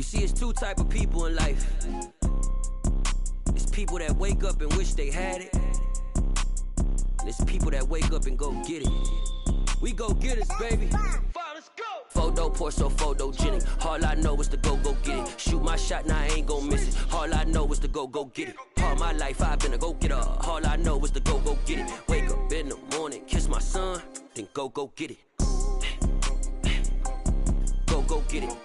see, it's two type of people in life. It's people that wake up and wish they had it. And it's people that wake up and go get it. We go get it, baby. Let's go. Photo pour so photogenic. All I know is to go get it. Shoot my shot, now I ain't gon' miss it. All I know is to go get it. All my life I've been a go-getter. All I know is to go get it. Wake up in the morning, kiss my son, then go get it. Go get it.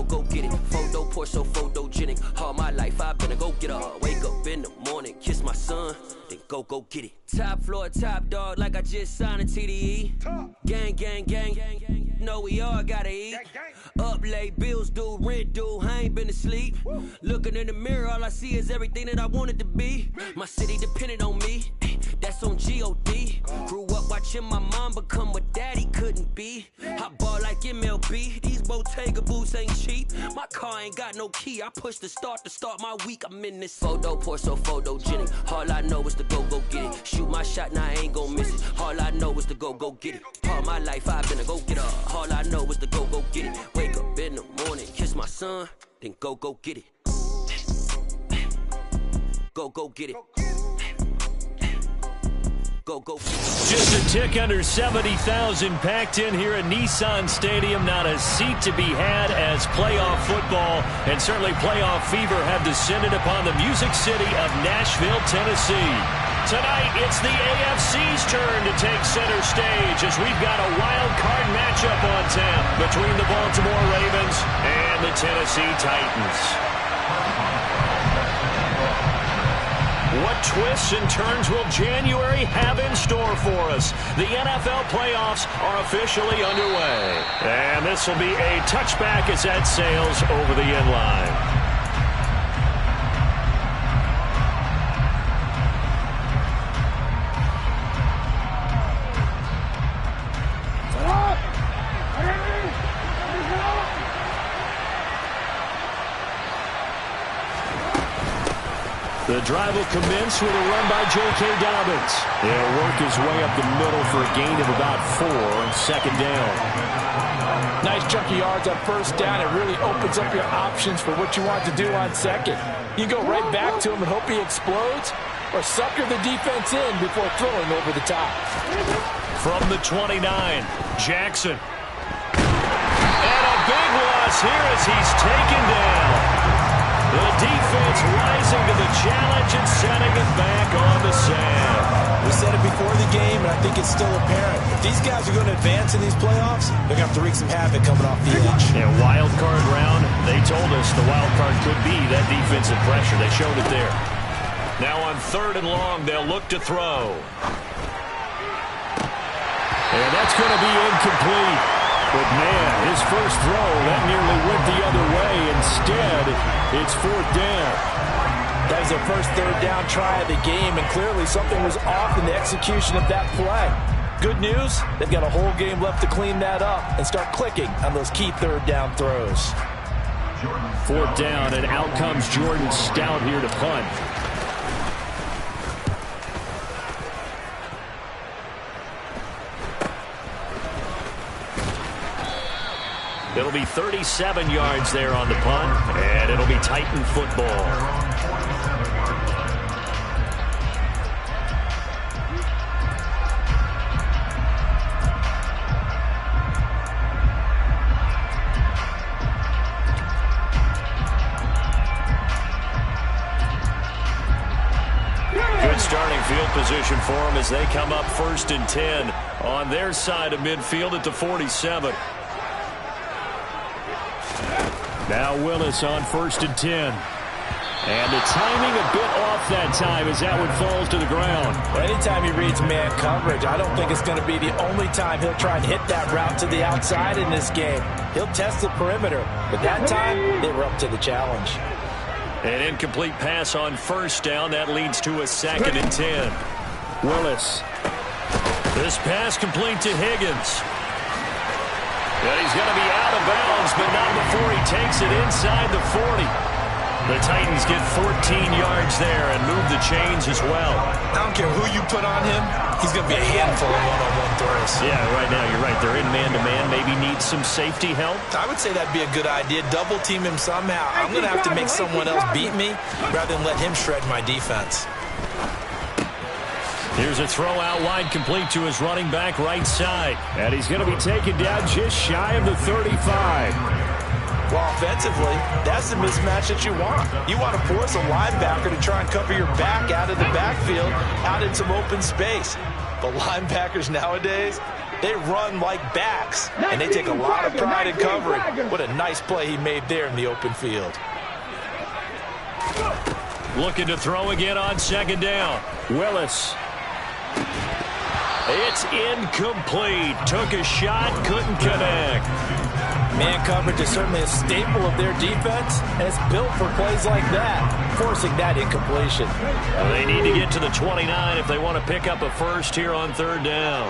Go get it. Photo pour so photogenic. All my life I've been a go-getter. Wake up in the morning, kiss my son, then go get it. Top floor, top dog, like I just signed a TDE. Gang. Know we all gotta eat. Up late, bills due, rent due, I ain't been asleep. Looking in the mirror, all I see is everything that I wanted to be. My city depended on me, that's on G.O.D. Grew up watching my mom become what daddy couldn't be. I ball like MLB, these Bottega boots ain't cheap. My car ain't got no key, I push the start to start my week. I'm in this photo pour so photogenic. All I know is to go get it. Shoot my shot, now I ain't gon' miss it. All I know is to go get it. All my life I've been a go-getter. All I know is to go get it. Wake up in the morning, kiss my son, then go get it. Go get it. Go get it. Just a tick under 70,000 packed in here at Nissan Stadium. Not a seat to be had as playoff football and certainly playoff fever have descended upon the Music City of Nashville, Tennessee. Tonight, it's the AFC's turn to take center stage as we've got a wild card matchup on tap between the Baltimore Ravens and the Tennessee Titans. What twists and turns will January have in store for us? The NFL playoffs are officially underway. And this will be a touchback as that sails over the end line. The drive will commence with a run by J.K. Dobbins. He'll work his way up the middle for a gain of about 4 on second down. Nice chunk of yards on first down. It really opens up your options for what you want to do on second. You go right back to him and hope he explodes, or sucker the defense in before throwing over the top. From the 29, Jackson. And a big loss here as he's taken down. The defense rising to the challenge and setting it back on the sand. We said it before the game, and I think it's still apparent. If these guys are going to advance in these playoffs, they're going to have to wreak some havoc coming off the edge. Yeah, wild card round. They told us the wild card could be that defensive pressure. They showed it there. Now on 3rd and long, they'll look to throw. And that's going to be incomplete. But, man, his first throw, that nearly went the other way. Instead, it's 4th down. That was their first 3rd down try of the game, and clearly something was off in the execution of that play. Good news, they've got a whole game left to clean that up and start clicking on those key 3rd down throws. 4th down, and out comes Jordan Stout here to punt. It'll be 37 yards there on the punt, and it'll be Titan football. Good starting field position for them as they come up 1st and 10 on their side of midfield at the 47. Now Willis on 1st and 10. And the timing a bit off that time as that one falls to the ground. Well, anytime he reads man coverage, I don't think it's going to be the only time he'll try and hit that route to the outside in this game. He'll test the perimeter, but that time they were up to the challenge. An incomplete pass on 1st down. That leads to a 2nd and 10. Willis. This pass complete to Higgins. And he's going to be out of bounds, but not before he takes it inside the 40. The Titans get 14 yards there and move the chains as well. I don't care who you put on him. He's going to be a handful of one-on-one throws. Yeah, right now you're right. They're in man-to-man. Maybe need some safety help. I would say that'd be a good idea. Double team him somehow. I'm going to have to make someone else beat me rather than let him shred my defense. Here's a throw out wide, complete to his running back right side. And he's going to be taken down just shy of the 35. Well, offensively, that's the mismatch that you want. You want to force a linebacker to try and cover your back out of the backfield, out in some open space. But linebackers nowadays, they run like backs, and they take a lot of pride in covering. What a nice play he made there in the open field. Looking to throw again on second down. Willis. It's incomplete. Took a shot, couldn't connect. Man coverage is certainly a staple of their defense, and it's built for plays like that, forcing that incompletion. Well, they need to get to the 29 if they want to pick up a first here on third down.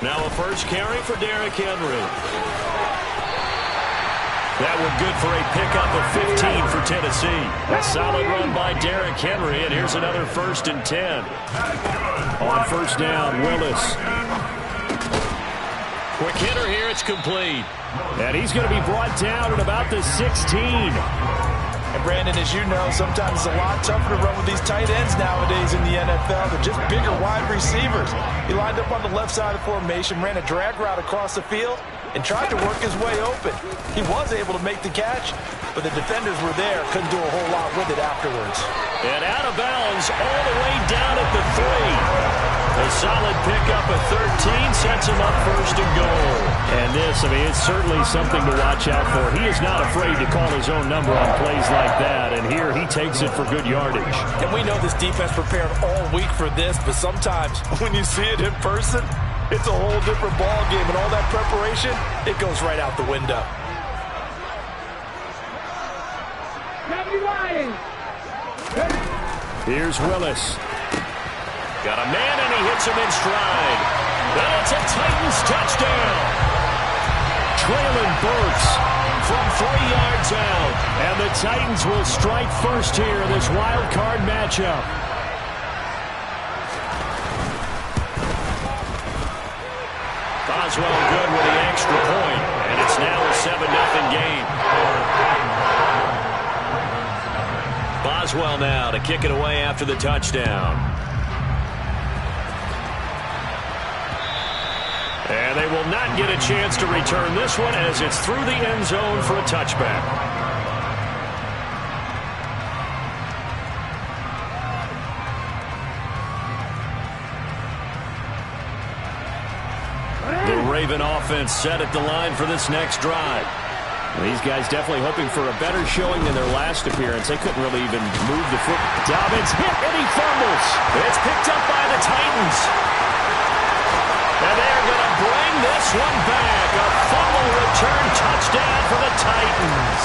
Now a first carry for Derrick Henry. That one good for a pickup of 15 for Tennessee. A solid run by Derrick Henry, and here's another 1st and 10. On first down, Willis. Quick hitter here, it's complete. And he's going to be brought down at about the 16. And Brandon, as you know, sometimes it's a lot tougher to run with these tight ends nowadays in the NFL. They're just bigger wide receivers. He lined up on the left side of the formation, ran a drag route across the field, and tried to work his way open. He was able to make the catch, but the defenders were there, couldn't do a whole lot with it afterwards. And out of bounds all the way down at the 3. A solid pickup of 13 sets him up 1st and goal. And this, I mean, it's certainly something to watch out for. He is not afraid to call his own number on plays like that, and here he takes it for good yardage. And we know this defense prepared all week for this, but sometimes when you see it in person, it's a whole different ball game, and all that preparation, it goes right out the window. Here's Willis. Got a man, and he hits him in stride. And it's a Titans touchdown. Traylon Burks from 3 yards out. And the Titans will strike first here in this wild card matchup. Boswell good with the extra point, and it's now a 7-0 game. Boswell now to kick it away after the touchdown. And they will not get a chance to return this one as it's through the end zone for a touchback. The Raven offense set at the line for this next drive. These guys definitely hoping for a better showing than their last appearance. They couldn't really even move the foot. Dobbins hit and he fumbles. It's picked up by the Titans. And they're going to bring this one back. A fumble return touchdown for the Titans.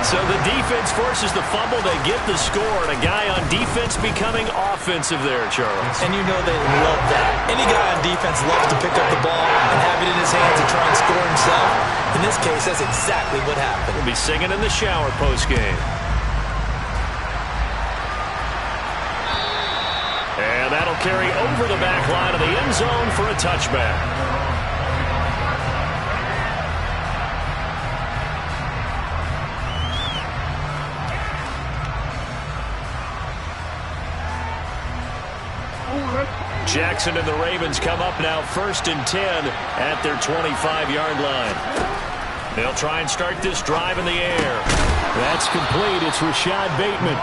So the defense forces the fumble. They get the score. And a guy on defense becoming offensive there, Charles. And you know they love that. Any guy on defense loves to pick up the ball and have it in his hands and try and score himself. In this case, that's exactly what happened. We'll be singing in the shower postgame. And that'll carry over the back line of the end zone for a touchback. Jackson and the Ravens come up now 1st and 10 at their 25-yard line. They'll try and start this drive in the air. That's complete. It's Rashad Bateman.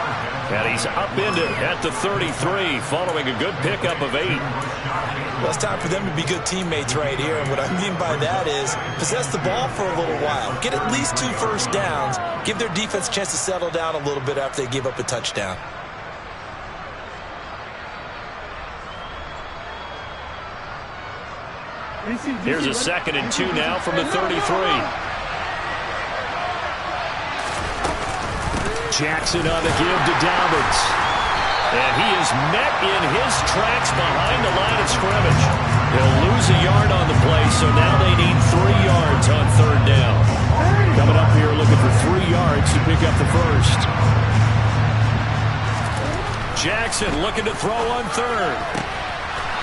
And he's upended at the 33 following a good pickup of 8. Well, it's time for them to be good teammates right here. And what I mean by that is possess the ball for a little while. Get at least 2 first downs. Give their defense a chance to settle down a little bit after they give up a touchdown. Here's a 2nd and 2 now from the 33. Jackson on the give to Dobbins. And he is met in his tracks behind the line of scrimmage. He'll lose a yard on the play, so now they need 3 yards on 3rd down. to pick up the first. Jackson looking to throw on third.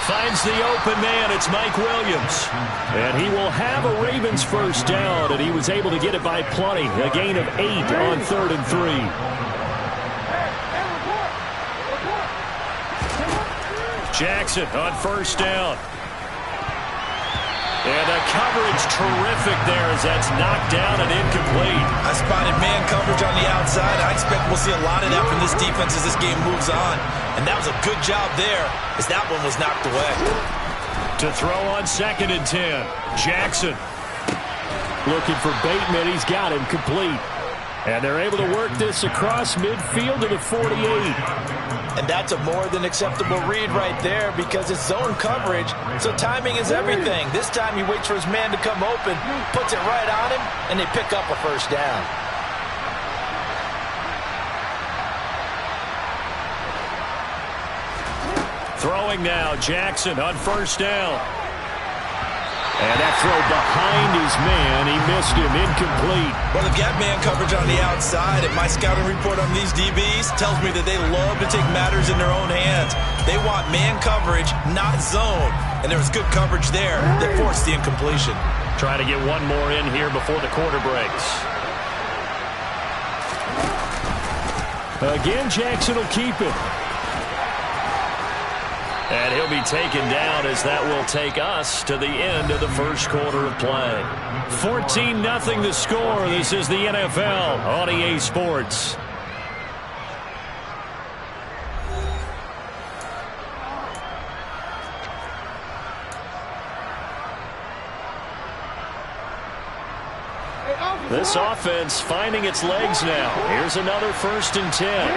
Finds the open man. It's Mike Williams. And he will have a Ravens first down, and he was able to get it by plenty. A gain of 8 on 3rd and 3. Jackson on first down. And the coverage terrific there as that's knocked down and incomplete. I spotted man coverage on the outside. I expect we'll see a lot of that from this defense as this game moves on. And that was a good job there as that one was knocked away. To throw on 2nd and 10. Jackson looking for Bateman. He's got him complete. And they're able to work this across midfield to the 48. And that's a more than acceptable read right there because it's zone coverage, so timing is everything. This time he waits for his man to come open, puts it right on him, and they pick up a first down. Throwing now, Jackson on first down. And that throw behind his man, he missed him, incomplete. Well, they've got man coverage on the outside, and my scouting report on these DBs tells me that they love to take matters in their own hands. They want man coverage, not zone. And there was good coverage there that forced the incompletion. Trying to get one more in here before the quarter breaks. Again, Jackson will keep it. And he'll be taken down as that will take us to the end of the first quarter of play. 14-0 the score. This is the NFL on EA Sports. This offense finding its legs now. Here's another 1st and 10.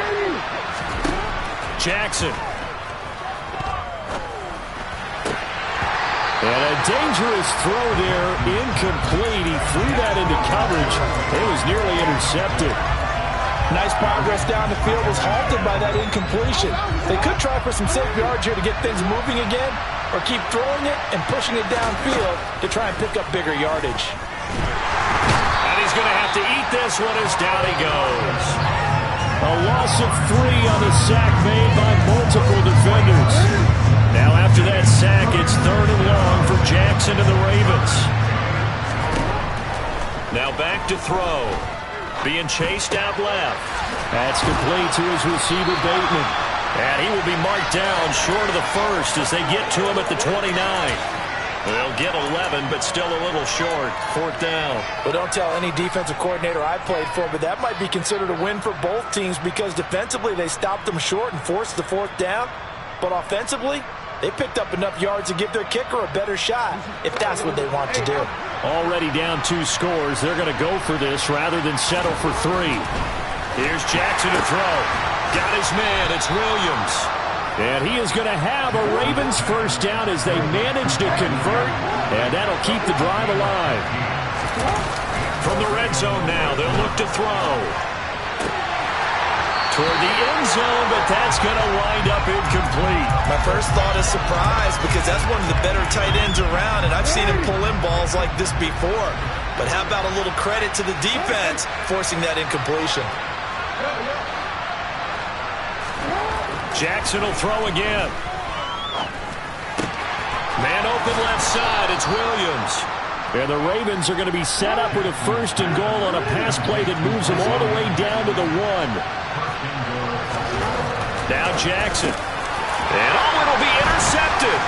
Jackson. And a dangerous throw there, incomplete. He threw that into coverage. It was nearly intercepted. Nice progress down the field, was halted by that incompletion. They could try for some safe yards here to get things moving again, or keep throwing it and pushing it downfield to try and pick up bigger yardage. And he's going to have to eat this one as down he goes. A loss of 3 on the sack made by multiple defenders. Now after that sack, it's 3rd and long for Jackson and the Ravens. Now back to throw. Being chased out left. That's complete to his receiver, Bateman. And he will be marked down short of the first as they get to him at the 29. They'll get 11, but still a little short. 4th down. Well, don't tell any defensive coordinator I played for, but that might be considered a win for both teams because defensively they stopped them short and forced the 4th down. But offensively, they picked up enough yards to give their kicker a better shot, if that's what they want to do. Already down 2 scores. They're going to go for this rather than settle for 3. Here's Jackson to throw. Got his man. It's Williams. And he is going to have a Ravens first down as they manage to convert, and that'll keep the drive alive. From the red zone now, they'll look to throw. Toward the end zone, but that's going to wind up incomplete. My first thought is surprise because that's one of the better tight ends around, and I've seen him pull in balls like this before. But how about a little credit to the defense forcing that incompletion? Jackson will throw again. Man open left side. It's Williams. And the Ravens are going to be set up with a 1st and goal on a pass play that moves them all the way down to the 1. Now Jackson. And it'll be intercepted.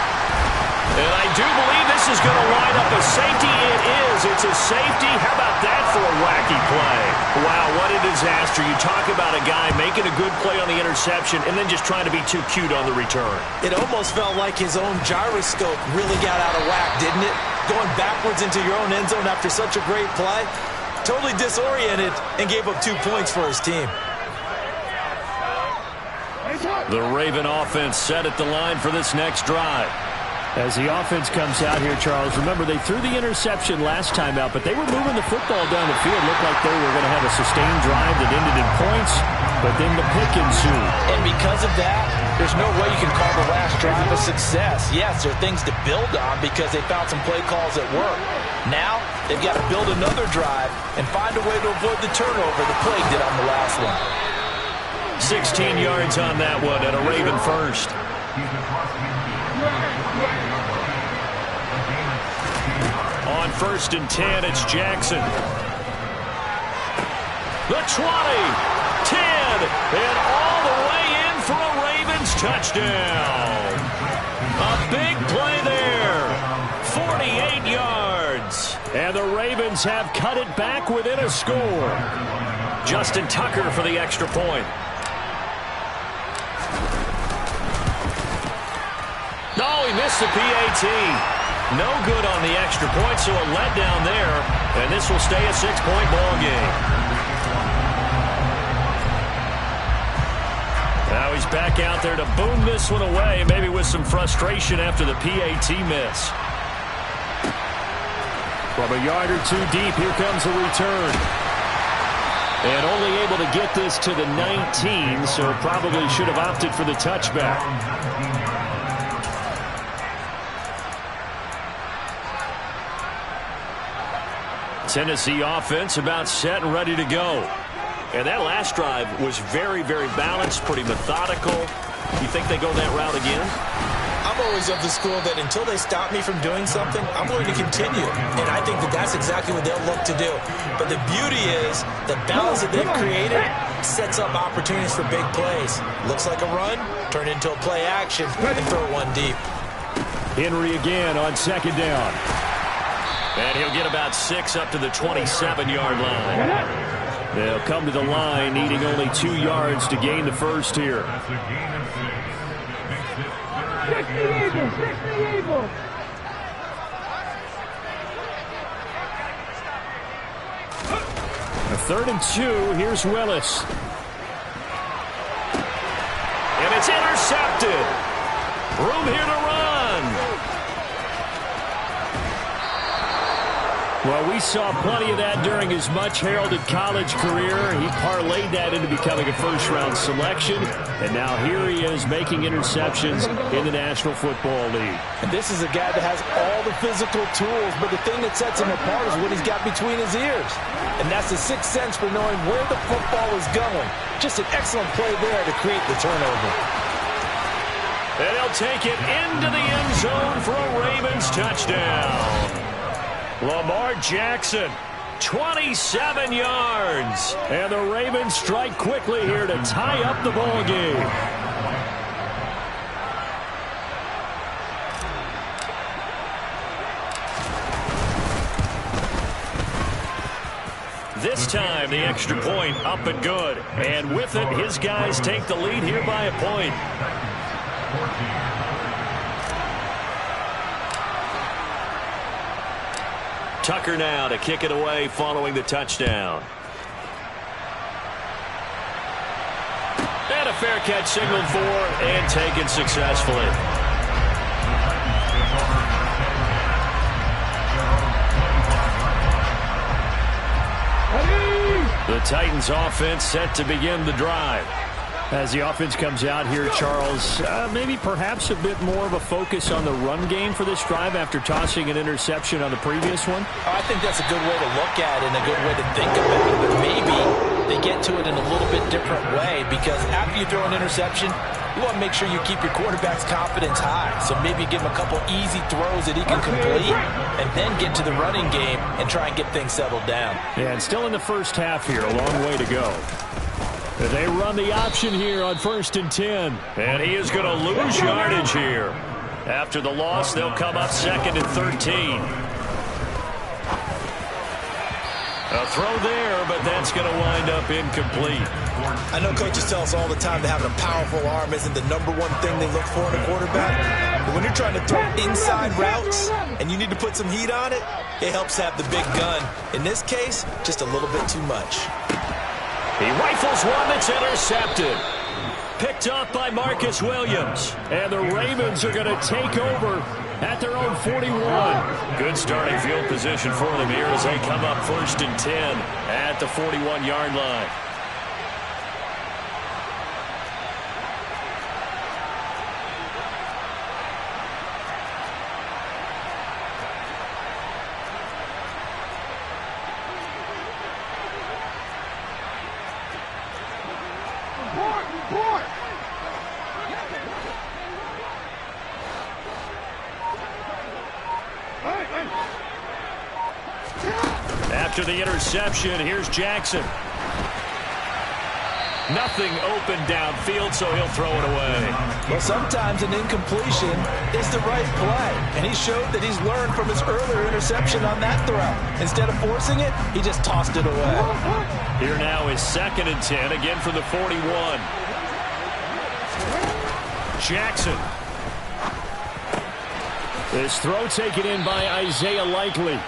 And I do believe this is going to line up a safety. It is. It's a safety. How about that for a wacky play? Wow, what a disaster. You talk about a guy making a good play on the interception and then just trying to be too cute on the return. It almost felt like his own gyroscope really got out of whack, didn't it? Going backwards into your own end zone after such a great play. Totally disoriented and gave up 2 points for his team. The Raven offense set at the line for this next drive. As the offense comes out here, Charles, remember they threw the interception last time out, but they were moving the football down the field. Looked like they were going to have a sustained drive that ended in points, but then the pick ensued. And because of that, There's no way you can call the last drive a success. Yes, there are things to build on because they found some play calls that work. Now, they've got to build another drive and find a way to avoid the turnover the play did on the last one. 16 yards on that one and a Raven first. On 1st and 10, it's Jackson. The 20, 10, and all the way in for a Ravens touchdown. A big play there, 48 yards. And the Ravens have cut it back within a score. Justin Tucker for the extra point. Oh, he missed the PAT. No good on the extra point, so a letdown there. And this will stay a 6-point ball game. Now he's back out there to boom this one away, maybe with some frustration after the PAT miss. From a yard or two deep, here comes the return. And only able to get this to the 19, so probably should have opted for the touchback. Tennessee offense about set and ready to go. And that last drive was very, very balanced, pretty methodical. You think they go that route again? I'm always of the school that until they stop me from doing something, I'm going to continue. And I think that that's exactly what they'll look to do. But the beauty is the balance that they've created sets up opportunities for big plays. Looks like a run, turn into a play action, and throw one deep. Henry again on 2nd down. And he'll get about 6 up to the 27-yard line. They'll come to the line needing only 2 yards to gain the first here. A 3rd and 2. Here's Willis. And it's intercepted. Room here to run. Well, we saw plenty of that during his much-heralded college career. He parlayed that into becoming a first-round selection, and now here he is making interceptions in the National Football League. And this is a guy that has all the physical tools, but the thing that sets him apart is what he's got between his ears. And that's the sixth sense for knowing where the football is going. Just an excellent play there to create the turnover. And he'll take it into the end zone for a Ravens touchdown. Lamar Jackson, 27 yards. And the Ravens strike quickly here to tie up the ball game. This time, the extra point up and good. And with it, his guys take the lead here by a point. Tucker now to kick it away following the touchdown. And a fair catch signaled for and taken successfully. The Titans offense set to begin the drive. As the offense comes out here, Charles, maybe perhaps a bit more of a focus on the run game for this drive after tossing an interception on the previous one? I think that's a good way to look at it and a good way to think about it. But maybe they get to it in a little bit different way, because after you throw an interception, you want to make sure you keep your quarterback's confidence high. So maybe give him a couple easy throws that he can complete and then get to the running game and try and get things settled down. Yeah, and still in the first half here, a long way to go. They run the option here on 1st and 10. And he is going to lose yardage here. After the loss, they'll come up 2nd and 13. A throw there, but that's going to wind up incomplete. I know coaches tell us all the time that having a powerful arm isn't the #1 thing they look for in a quarterback. But when you're trying to throw inside routes and you need to put some heat on it, it helps have the big gun. In this case, just a little bit too much. He rifles one that's intercepted. Picked off by Marcus Williams. And the Ravens are going to take over at their own 41. Good starting field position for them here as they come up 1st and 10 at the 41-yard line. After the interception, here's Jackson. Nothing open downfield, so he'll throw it away. Well, sometimes an incompletion is the right play, and he showed that he's learned from his earlier interception on that throw. Instead of forcing it, he just tossed it away. Here now is 2nd and 10, again from the 41. Jackson. This throw taken in by Isaiah Likely.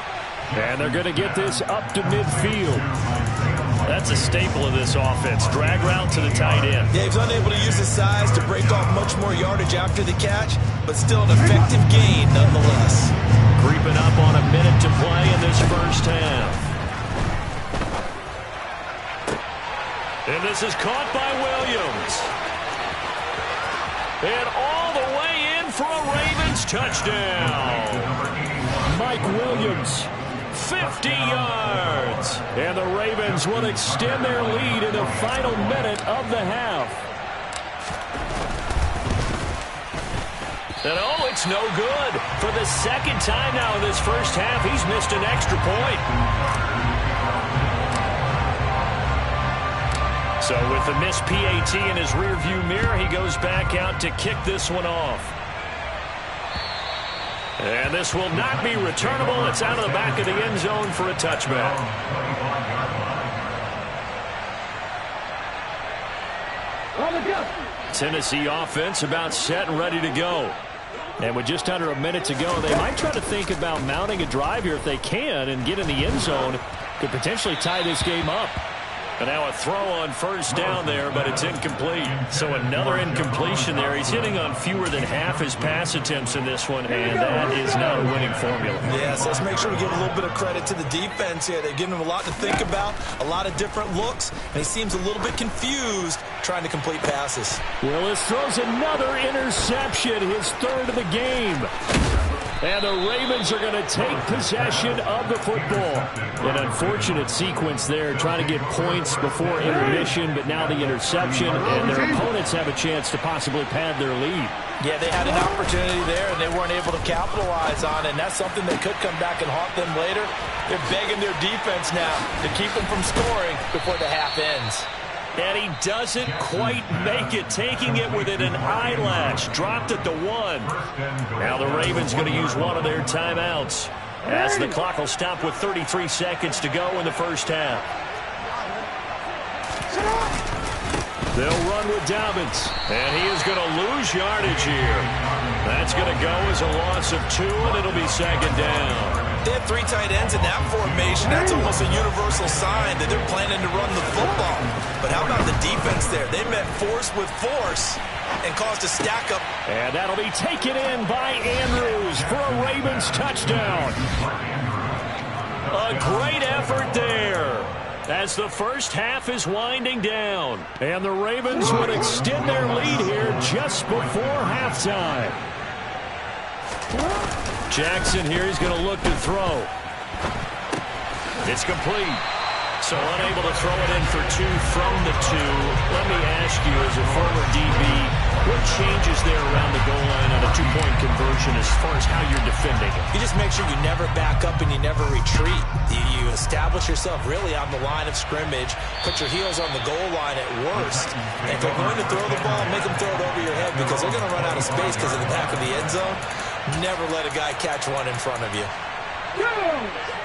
And they're going to get this up to midfield. That's a staple of this offense. Drag route to the tight end. Yeah, he's unable to use his size to break off much more yardage after the catch, but still an effective gain nonetheless. Creeping up on a minute to play in this first half. And this is caught by Williams. And all the way in for a Ravens touchdown. Mike Williams. 50 yards. And the Ravens will extend their lead in the final minute of the half. And oh, it's no good. For the second time now in this first half, he's missed an extra point. So with the missed PAT in his rearview mirror, he goes back out to kick this one off. And this will not be returnable. It's out of the back of the end zone for a touchback. Tennessee offense about set and ready to go. And with just under a minute to go, they might try to think about mounting a drive here if they can and get in the end zone. Could potentially tie this game up. And now a throw on first down there, but it's incomplete. So another incompletion there. He's hitting on fewer than half his pass attempts in this one, and that is not a winning formula. Yes, let's make sure we give a little bit of credit to the defense here. They're giving him a lot to think about, a lot of different looks, and he seems a little bit confused trying to complete passes. Willis throws another interception, his 3rd of the game. And the Ravens are going to take possession of the football. An unfortunate sequence there, trying to get points before intermission, but now the interception, and their opponents have a chance to possibly pad their lead. Yeah, they had an opportunity there, and they weren't able to capitalize on it, and that's something that could come back and haunt them later. They're begging their defense now to keep them from scoring before the half ends. And he doesn't quite make it, taking it within an eyelash. Dropped at the 1. Now the Ravens going to use one of their timeouts as the clock will stop with 33 seconds to go in the first half. They'll run with Dobbins, and he is going to lose yardage here. That's going to go as a loss of 2, and it'll be 2nd down. They have 3 tight ends in that formation. That's almost a universal sign that they're planning to run the football. But how about the defense there? They met force with force and caused a stack up. And that'll be taken in by Andrews for a Ravens touchdown. A great effort there as the first half is winding down. And the Ravens would extend their lead here just before halftime. Jackson here, he's going to look to throw. It's complete. So unable to throw it in for 2 from the 2. Let me ask you, as a former DB, what changes there around the goal line on a 2-point conversion as far as how you're defending it? You just make sure you never back up and you never retreat. You establish yourself really on the line of scrimmage, put your heels on the goal line at worst. And if they're going to throw the ball, make them throw it over your head because they're going to run out of space because of the back of the end zone. Never let a guy catch one in front of you.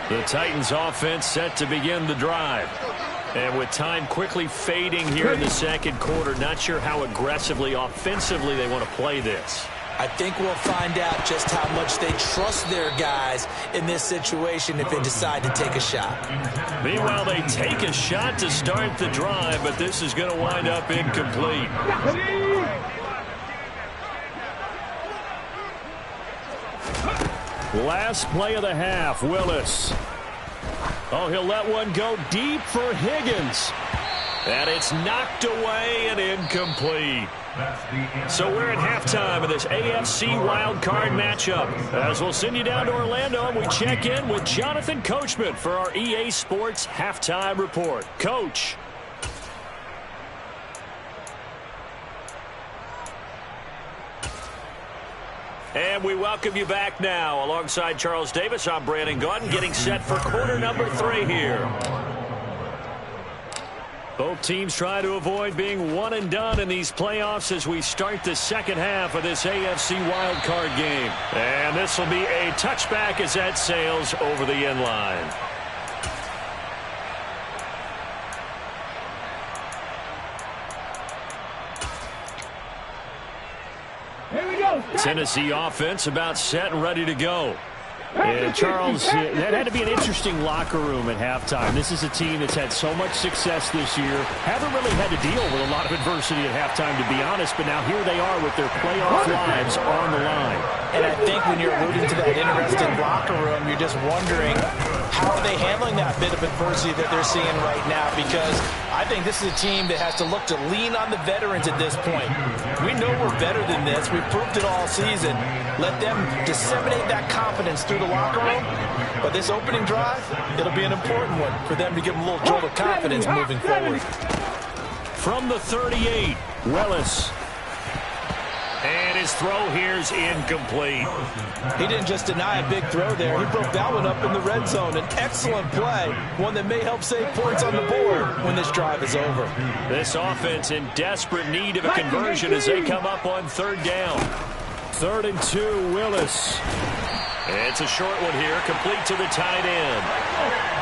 The Titans offense set to begin the drive. And with time quickly fading here in the second quarter, not sure how aggressively, offensively they want to play this. I think we'll find out just how much they trust their guys in this situation if they decide to take a shot. Meanwhile, they take a shot to start the drive, but this is going to wind up incomplete. Last play of the half, Willis. Oh, he'll let one go deep for Higgins. And it's knocked away and incomplete. So we're at halftime of this AFC wildcard matchup. As we'll send you down to Orlando, and we check in with Jonathan Coachman for our EA Sports Halftime Report. Coach. And we welcome you back now. Alongside Charles Davis, I'm Brandon Gaudin, getting set for quarter number 3 here. Both teams try to avoid being one and done in these playoffs as we start the second half of this AFC wildcard game. And this will be a touchback as that sails over the end line. Tennessee offense about set and ready to go. And Charles, that had to be an interesting locker room at halftime. This is a team that's had so much success this year. Haven't really had to deal with a lot of adversity at halftime, to be honest, but now here they are with their playoff lives on the line. And I think when you're alluding to that interesting locker room, you're just wondering how are they handling that bit of adversity that they're seeing right now, because I think this is a team that has to look to lean on the veterans at this point. We know we're better than this. We've proved it all season. Let them disseminate that confidence through the locker room. But this opening drive, it'll be an important one for them to give them a little jolt of confidence moving forward. From the 38, Willis. And his throw here's incomplete. He didn't just deny a big throw there. He broke that one up in the red zone. An excellent play, one that may help save points on the board when this drive is over. This offense in desperate need of a conversion as they come up on third down. 3rd and 2, Willis. It's a short one here, complete to the tight end.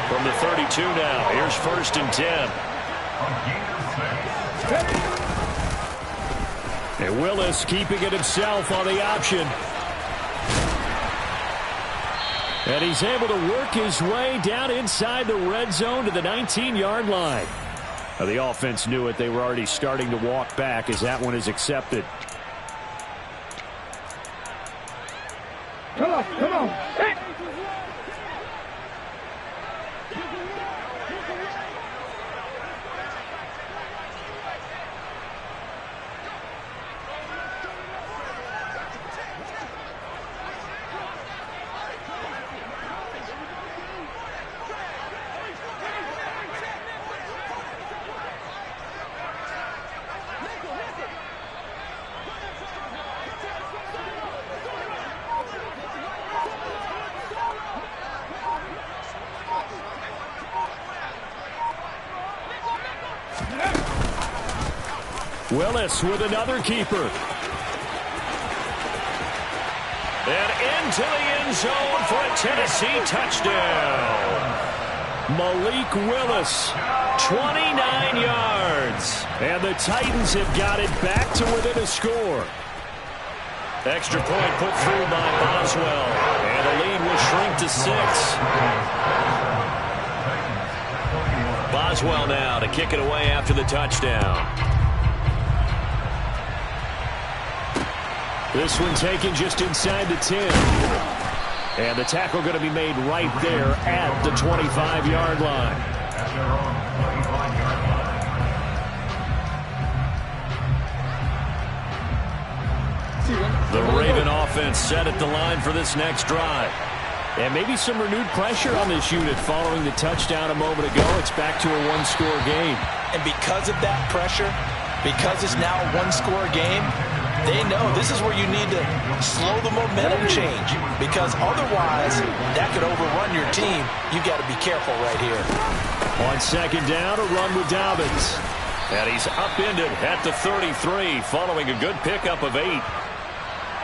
From the 32 now, here's 1st and 10. And Willis keeping it himself on the option. And he's able to work his way down inside the red zone to the 19-yard line. Now, the offense knew it. They were already starting to walk back as that one is accepted. Come on, come on. Hey. Willis with another keeper. And into the end zone for a Tennessee touchdown. Malik Willis, 29 yards. And the Titans have got it back to within a score. Extra point put through by Boswell. And the lead will shrink to 6. Boswell now to kick it away after the touchdown. This one taken just inside the 10. And the tackle going to be made right there at the 25-yard line. The Raven offense set at the line for this next drive. And maybe some renewed pressure on this unit following the touchdown a moment ago. It's back to a one-score game. And because of that pressure, because it's now a one-score game, they know this is where you need to slow the momentum change, because otherwise that could overrun your team. You got to be careful right here. On 2nd down, a run with Dobbins. And he's upended at the 33 following a good pickup of 8.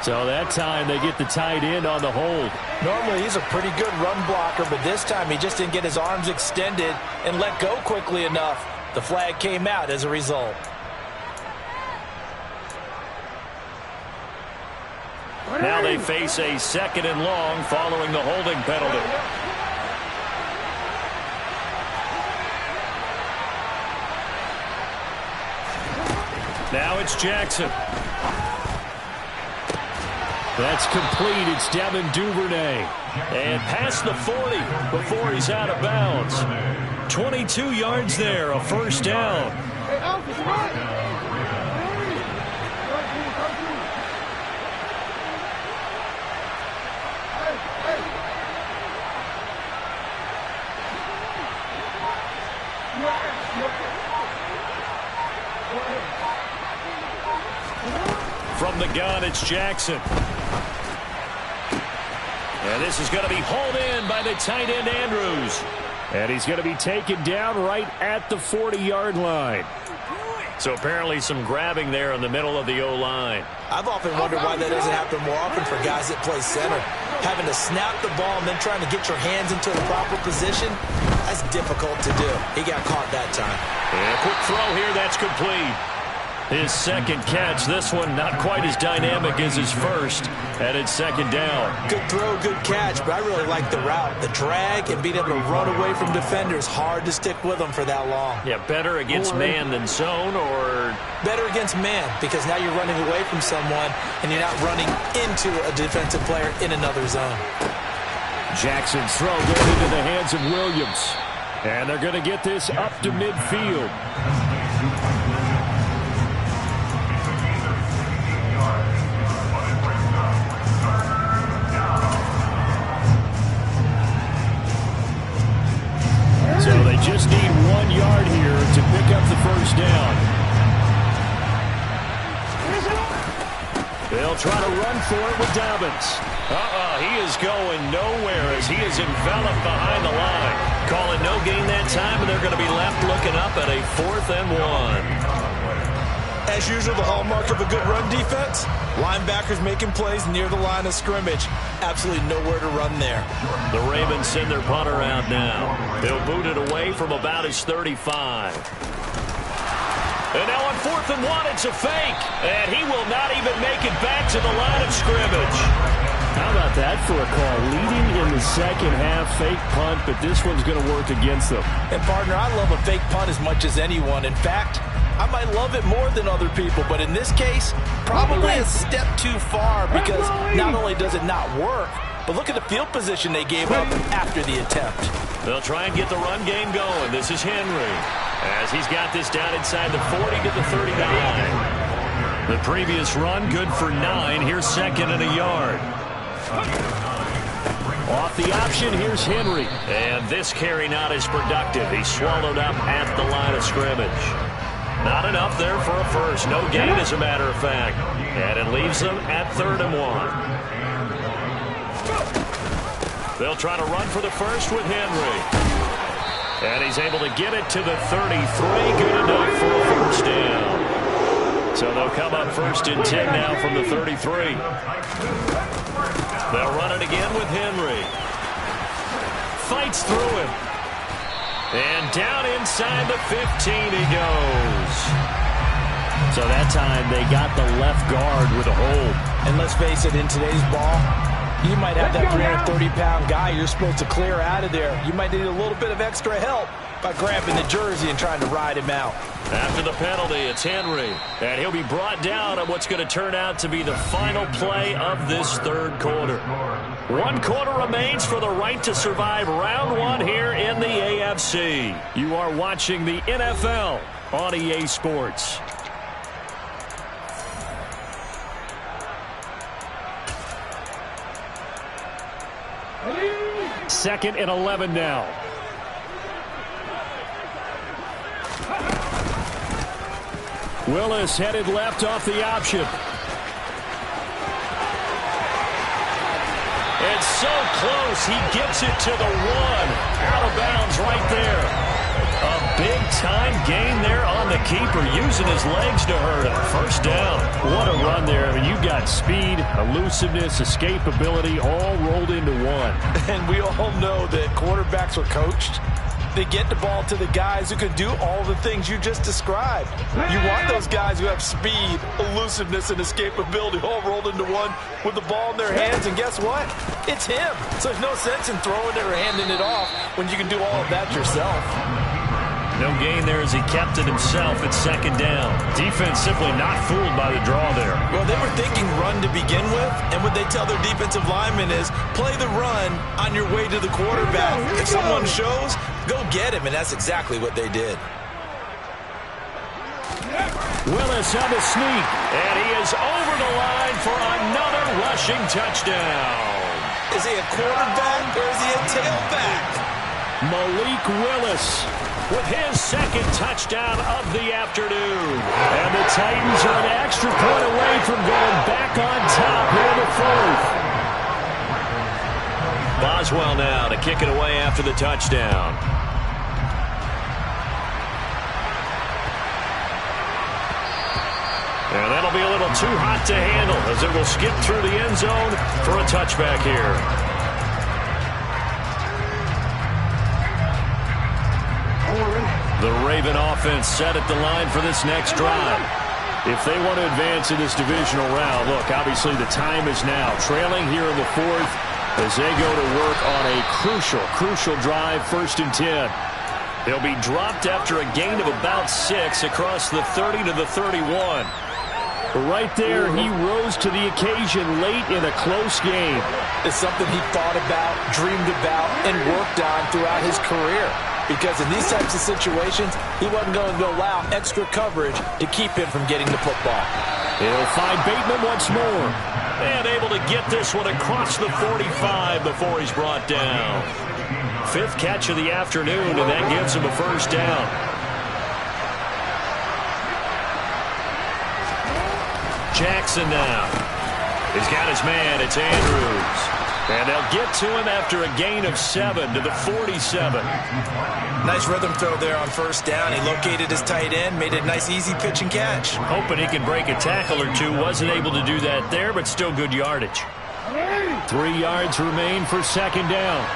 So that time they get the tight end on the hold. Normally he's a pretty good run blocker, but this time he just didn't get his arms extended and let go quickly enough. The flag came out as a result. Now they face a 2nd and long following the holding penalty. Now it's Jackson. That's complete. It's Devin Duvernay. And past the 40 before he's out of bounds. 22 yards there, a 1st down. From the gun, it's Jackson. And this is going to be hauled in by the tight end, Andrews. And he's going to be taken down right at the 40-yard line. So apparently some grabbing there in the middle of the O-line. I've often wondered why that doesn't happen more often for guys that play center. Having to snap the ball and then trying to get your hands into the proper position, that's difficult to do. He got caught that time. And a quick throw here, that's complete. His second catch, this one not quite as dynamic as his first, and it's second down. Good throw, good catch, but I really like the route. The drag and being able to run away from defenders, hard to stick with them for that long. Yeah, better against man than zone, or? Better against man, because now you're running away from someone and you're not running into a defensive player in another zone. Jackson's throw going into the hands of Williams. And they're going to get this up to midfield. So they just need 1 yard here to pick up the first down. They'll try to run for it with Dobbins. He is going nowhere as he is enveloped behind the line. Call it no gain that time, and they're going to be left looking up at a 4th and 1. As usual, the hallmark of a good run defense, linebackers making plays near the line of scrimmage. Absolutely nowhere to run there. The Ravens send their punter out now. They'll boot it away from about his 35. And now on 4th and 1, it's a fake. And he will not even make it back to the line of scrimmage. How about that for a call? Leading in the second half, fake punt, but this one's going to work against them. And, partner, I love a fake punt as much as anyone. In fact, I might love it more than other people, but in this case, probably a step too far because not only does it not work, but look at the field position they gave up after the attempt. They'll try and get the run game going. This is Henry as he's got this down inside the 40 to the 39. The previous run, good for 9. Here's second and a yard. Off the option, here's Henry. And this carry not as productive. He's swallowed up at the line of scrimmage. Not enough there for a first. No gain, as a matter of fact. And it leaves them at 3rd and 1. They'll try to run for the first with Henry. And he's able to get it to the 33. Good enough for a first down. So they'll come up 1st and 10 now from the 33. They'll run it again with Henry. Fights through him. And down inside the 15 he goes. So that time they got the left guard with a hold. And let's face it, in today's ball, you might have that 330-pound guy you're supposed to clear out of there. You might need a little bit of extra help by grabbing the jersey and trying to ride him out. After the penalty, it's Henry. And he'll be brought down at what's going to turn out to be the final play of this 3rd quarter. 1 quarter remains for the right to survive round 1 here in the AFC. You are watching the NFL on EA Sports. Second and 11 now. Willis headed left off the option. It's so close. He gets it to the 1. Out of bounds right there. A big-time gain there on the keeper, using his legs to hurt him. First down. What a run there. I mean, you've got speed, elusiveness, escapability, all rolled into one. And we all know that quarterbacks are coached. They get the ball to the guys who can do all the things you just described. You want those guys who have speed, elusiveness, and escapability all rolled into one with the ball in their hands, and guess what? It's him. So there's no sense in throwing it or handing it off when you can do all of that yourself. No gain there as he kept it himself at 2nd down. Defense simply not fooled by the draw there. Well, they were thinking run to begin with, and what they tell their defensive linemen is play the run on your way to the quarterback. If someone shows, go get him, and that's exactly what they did. Willis on the sneak. And he is over the line for another rushing touchdown. Is he a quarterback or is he a tailback? Malik Willis with his 2nd touchdown of the afternoon. And the Titans are an extra point away from going back on top here in the 4th. Boswell now to kick it away after the touchdown. And that'll be a little too hot to handle as it will skip through the end zone for a touchback here. The Raven offense set at the line for this next drive. If they want to advance in this divisional round, look, obviously the time is now. Trailing here in the fourth as they go to work on a crucial drive, 1st and 10. They'll be dropped after a gain of about 6 across the 30 to the 31. Right there, he rose to the occasion late in a close game. It's something he thought about, dreamed about, and worked on throughout his career. Because in these types of situations, he wasn't going to allow extra coverage to keep him from getting the football. He'll find Bateman once more. And able to get this one across the 45 before he's brought down. 5th catch of the afternoon, and that gives him a 1st down. Jackson now. He's got his man. It's Andrews. And they'll get to him after a gain of 7 to the 47. Nice rhythm throw there on 1st down. He located his tight end, made a nice easy pitch and catch. Hoping he can break a tackle or two. Wasn't able to do that there, but still good yardage. 3 yards remain for 2nd down.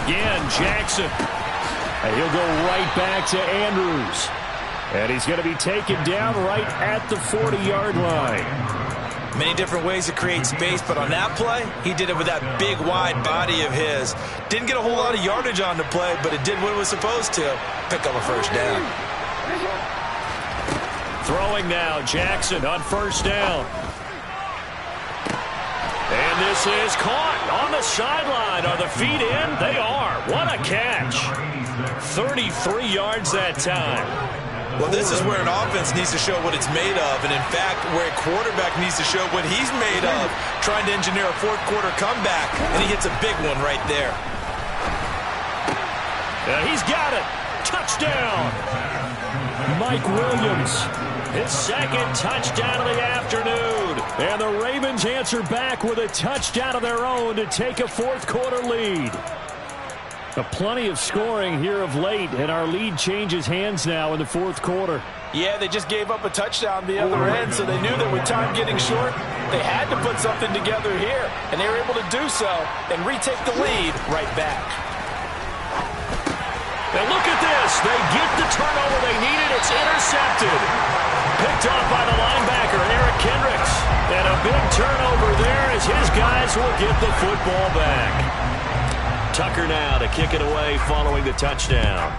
Again, Jackson. And he'll go right back to Andrews. And he's going to be taken down right at the 40-yard line. Many different ways to create space, but on that play, he did it with that big, wide body of his. Didn't get a whole lot of yardage on the play, but it did what it was supposed to. Pick up a 1st down. Throwing now, Jackson on 1st down. And this is caught on the sideline. Are the feet in? They are. What a catch. 33 yards that time. Well, this is where an offense needs to show what it's made of, and in fact, where a quarterback needs to show what he's made of, trying to engineer a 4th quarter comeback, and he hits a big one right there. He's got it. Touchdown. Mike Williams. His 2nd touchdown of the afternoon. And the Ravens answer back with a touchdown of their own to take a 4th quarter lead. Plenty of scoring here of late, and our lead changes hands now in the 4th quarter. Yeah, they just gave up a touchdown the other end, so they knew that with time getting short, they had to put something together here, and they were able to do so and retake the lead right back. And look at this. They get the turnover they needed. It's intercepted. Picked off by the linebacker, Eric Kendricks. And a big turnover there as his guys will get the football back. Tucker now to kick it away following the touchdown.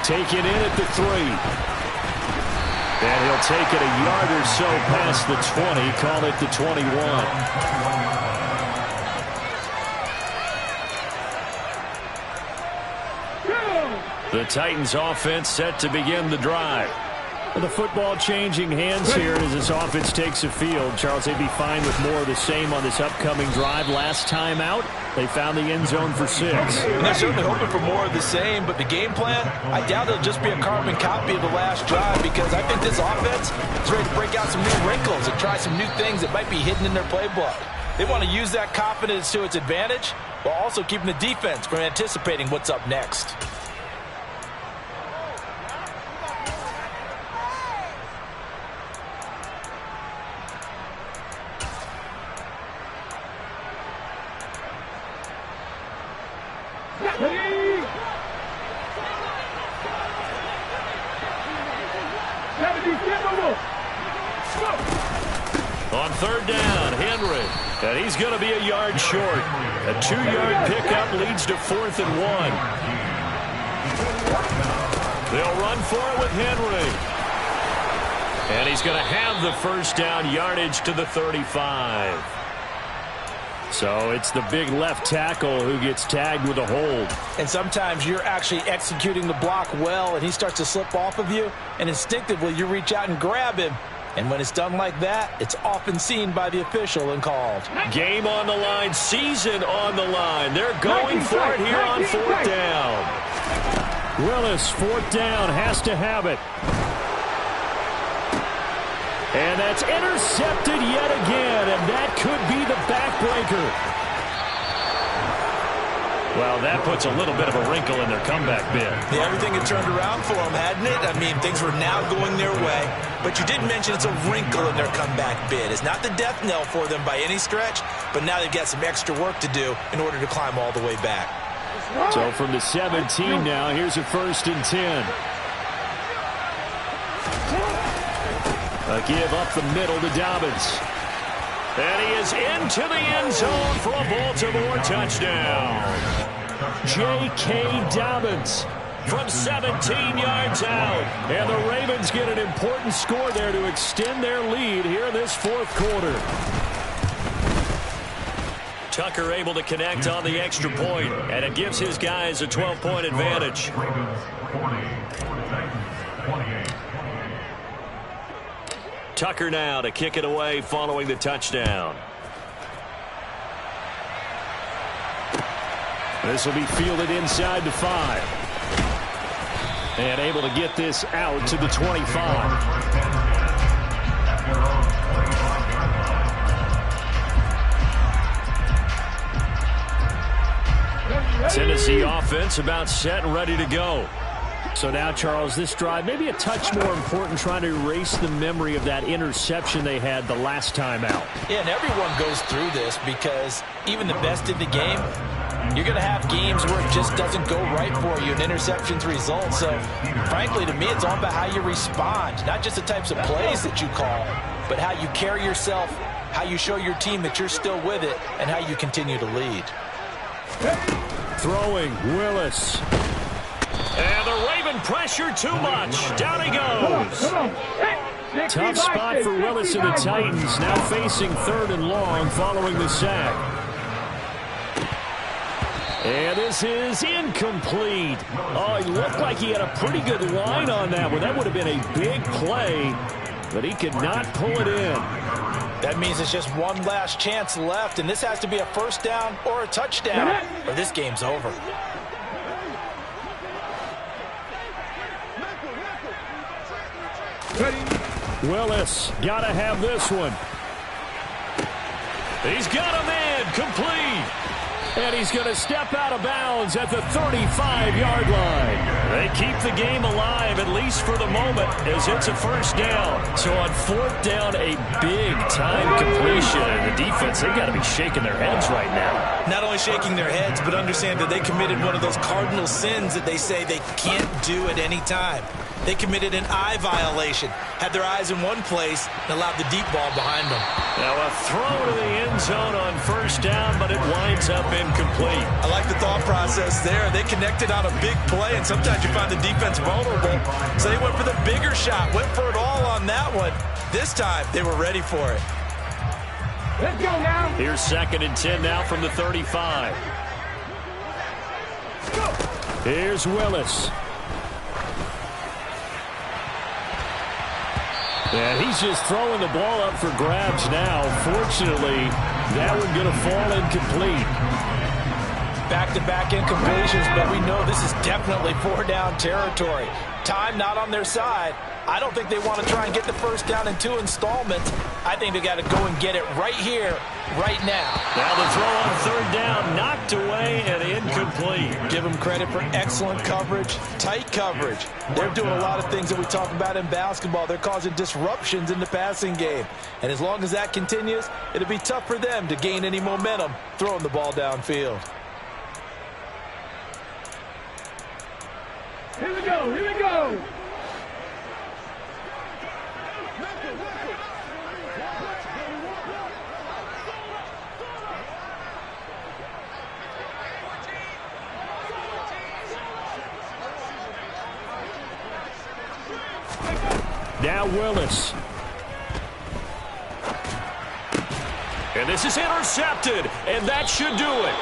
Taken in at the 3. And he'll take it a yard or so past the 20, call it the 21. The Titans offense set to begin the drive. The football changing hands here as this offense takes the field. Charles, they'd be fine with more of the same on this upcoming drive. Last time out, they found the end zone for 6. And they're certainly hoping for more of the same, but the game plan, I doubt it'll just be a carbon copy of the last drive, because I think this offense is ready to break out some new wrinkles and try some new things that might be hidden in their playbook. They want to use that confidence to its advantage while also keeping the defense from anticipating what's up next. On 3rd down, Henry. And he's going to be a yard short. A 2-yard pickup leads to 4th and 1. They'll run for it with Henry. And he's going to have the 1st down, yardage to the 35. So it's the big left tackle who gets tagged with a hold. And sometimes you're actually executing the block well, and he starts to slip off of you, and instinctively you reach out and grab him. And when it's done like that, it's often seen by the official and called. Game on the line, season on the line. They're going for it here on 4th down. Willis, 4th down, has to have it. And that's intercepted yet again, and that could be the backbreaker. Well, that puts a little bit of a wrinkle in their comeback bid. Yeah, everything had turned around for them, hadn't it? I mean, things were now going their way. But you did mention it's a wrinkle in their comeback bid. It's not the death knell for them by any stretch, but now they've got some extra work to do in order to climb all the way back. So from the 17 now, here's a 1st and 10. A give up the middle to Dobbins. And he is into the end zone for a Baltimore touchdown. J.K. Dobbins from 17 yards out. And the Ravens get an important score there to extend their lead here in this 4th quarter. Tucker able to connect on the extra point, and it gives his guys a 12-point advantage. Tucker now to kick it away following the touchdown. This will be fielded inside the 5. And able to get this out to the 25. Tennessee offense about set and ready to go. So now, Charles, this drive maybe a touch more important, trying to erase the memory of that interception they had the last time out. Yeah, and everyone goes through this because even the best in the game, you're going to have games where it just doesn't go right for you and interceptions result. So, frankly, to me, it's all about how you respond, not just the types of plays that you call, but how you carry yourself, how you show your team that you're still with it, and how you continue to lead. Throwing, Willis. And the Raven pressure too much. Down he goes. Tough spot for Willis and the Titans, now facing 3rd and long following the sack. And this is incomplete. Oh, he looked like he had a pretty good line on that one. That would have been a big play, but he could not pull it in. That means it's just one last chance left, and this has to be a 1st down or a touchdown, or this game's over. Willis got to have this one. He's got a man complete. And he's going to step out of bounds at the 35-yard line. They keep the game alive, at least for the moment, as it's a 1st down. So on 4th down, a big-time completion. And the defense, they've got to be shaking their heads right now. Not only shaking their heads, but understand that they committed one of those cardinal sins that they say they can't do at any time. They committed an eye violation, had their eyes in one place, and allowed the deep ball behind them. Now a throw to the end zone on 1st down, but it winds up incomplete. I like the thought process there. They connected on a big play, and sometimes you find the defense vulnerable. So they went for the bigger shot, went for it all on that one. This time, they were ready for it. Let's go now. Here's 2nd and 10 now from the 35. Here's Willis. And he's just throwing the ball up for grabs now. Fortunately, that one going to fall incomplete. Back-to-back incompletions, but we know this is definitely 4-down territory. Time not on their side. I don't think they want to try and get the 1st down in 2 installments. I think they got to go and get it right here, right now. Now the throw on 3rd down, knocked away and incomplete. Give them credit for excellent coverage, tight coverage. They're doing a lot of things that we talk about in basketball. They're causing disruptions in the passing game. And as long as that continues, it'll be tough for them to gain any momentum throwing the ball downfield. Here we go, here we go. Now Willis. And this is intercepted, and that should do it.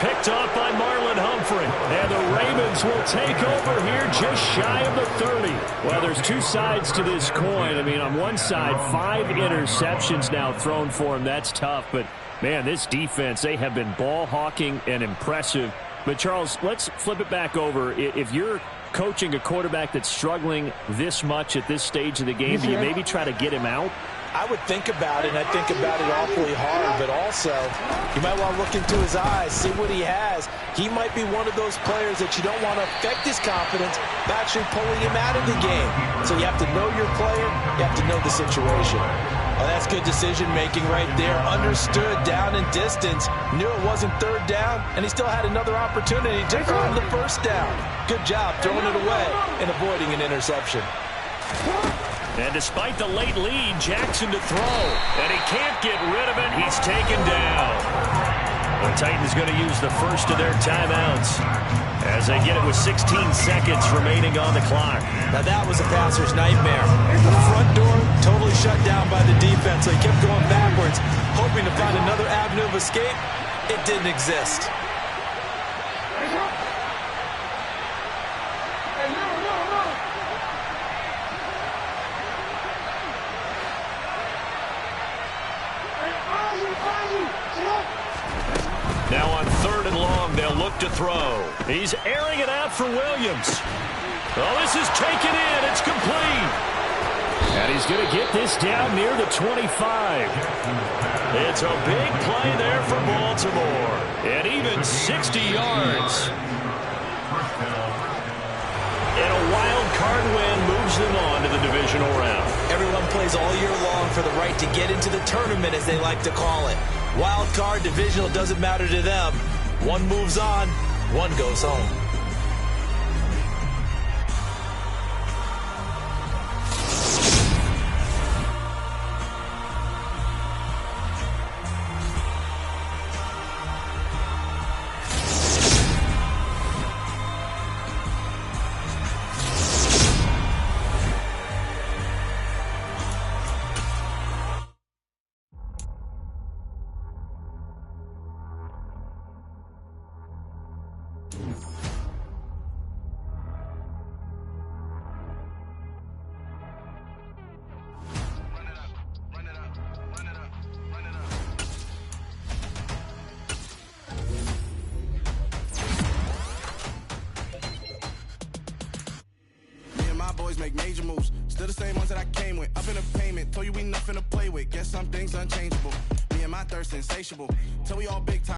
Picked off by Marlon Humphrey. And the Ravens will take over here just shy of the 30. Well, there's two sides to this coin. I mean, on one side, 5 interceptions now thrown for him. That's tough. But, man, this defense, they have been ball hawking and impressive. But, Charles, let's flip it back over. If you're coaching a quarterback that's struggling this much at this stage of the game? Do you maybe try to get him out? I would think about it, and I think about it awfully hard, but also you might want to look into his eyes, see what he has. He might be one of those players that you don't want to affect his confidence by actually pulling him out of the game. So you have to know your player, you have to know the situation. Oh, that's good decision-making right there. Understood down and distance. Knew it wasn't third down, and he still had another opportunity to earn the first down. Good job throwing it away and avoiding an interception. And despite the late lead, Jackson to throw. And he can't get rid of it. He's taken down. The Titans going to use the first of their timeouts as they get it with 16 seconds remaining on the clock. Now that was a passer's nightmare. The front door totally shut down by the defense. So he kept going backwards, hoping to find another avenue of escape. It didn't exist. Now on 3rd and long, they'll look to throw. He's airing it out for Williams. Oh, this is taken in. It's complete. And he's going to get this down near the 25. It's a big play there for Baltimore. And even 60 yards. And a wild card win moves them on to the divisional round. Everyone plays all year long for the right to get into the tournament, as they like to call it. Wild card, divisional, doesn't matter to them. One moves on, one goes home. Make major moves, still the same ones that I came with. Up in the payment, told you we nothing to play with. Guess some things unchangeable. Me and my thirst insatiable, till we all big time.